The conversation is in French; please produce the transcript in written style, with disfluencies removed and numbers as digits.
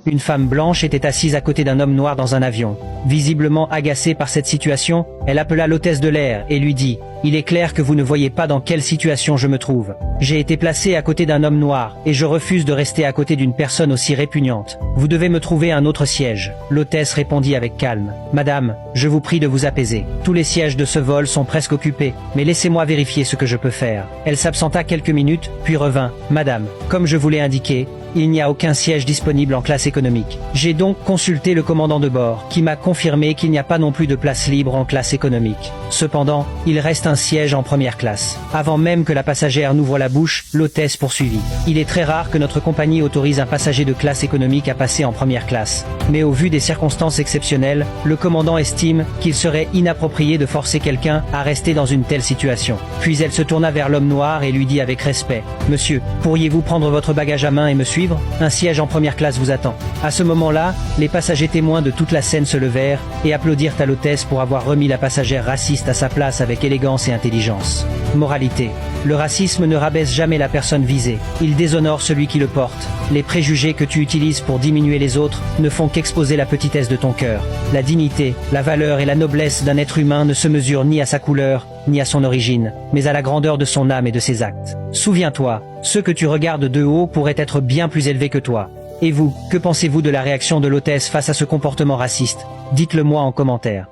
Une femme blanche était assise à côté d'un homme noir dans un avion. Visiblement agacée par cette situation, elle appela l'hôtesse de l'air et lui dit « Il est clair que vous ne voyez pas dans quelle situation je me trouve. J'ai été placée à côté d'un homme noir et je refuse de rester à côté d'une personne aussi répugnante. Vous devez me trouver un autre siège. » L'hôtesse répondit avec calme « Madame, je vous prie de vous apaiser. Tous les sièges de ce vol sont presque occupés, mais laissez-moi vérifier ce que je peux faire. » Elle s'absenta quelques minutes, puis revint « Madame, comme je vous l'ai indiqué, il n'y a aucun siège disponible en classe économique. J'ai donc consulté le commandant de bord, qui m'a confirmé qu'il n'y a pas non plus de place libre en classe économique. Cependant, il reste un siège en première classe. Avant même que la passagère n'ouvre la bouche, l'hôtesse poursuivit. Il est très rare que notre compagnie autorise un passager de classe économique à passer en première classe. Mais au vu des circonstances exceptionnelles, le commandant estime qu'il serait inapproprié de forcer quelqu'un à rester dans une telle situation. Puis elle se tourna vers l'homme noir et lui dit avec respect « Monsieur, pourriez-vous prendre votre bagage à main et me suivre ? Un siège en première classe vous attend. » À ce moment-là, les passagers témoins de toute la scène se levèrent et applaudirent à l'hôtesse pour avoir remis la passagère raciste à sa place avec élégance et intelligence. Moralité. Le racisme ne rabaisse jamais la personne visée. Il déshonore celui qui le porte. Les préjugés que tu utilises pour diminuer les autres ne font qu'exposer la petitesse de ton cœur. La dignité, la valeur et la noblesse d'un être humain ne se mesurent ni à sa couleur, ni à son origine, mais à la grandeur de son âme et de ses actes. Souviens-toi, ceux que tu regardes de haut pourraient être bien plus élevés que toi. Et vous, que pensez-vous de la réaction de l'hôtesse face à ce comportement raciste? Dites-le moi en commentaire.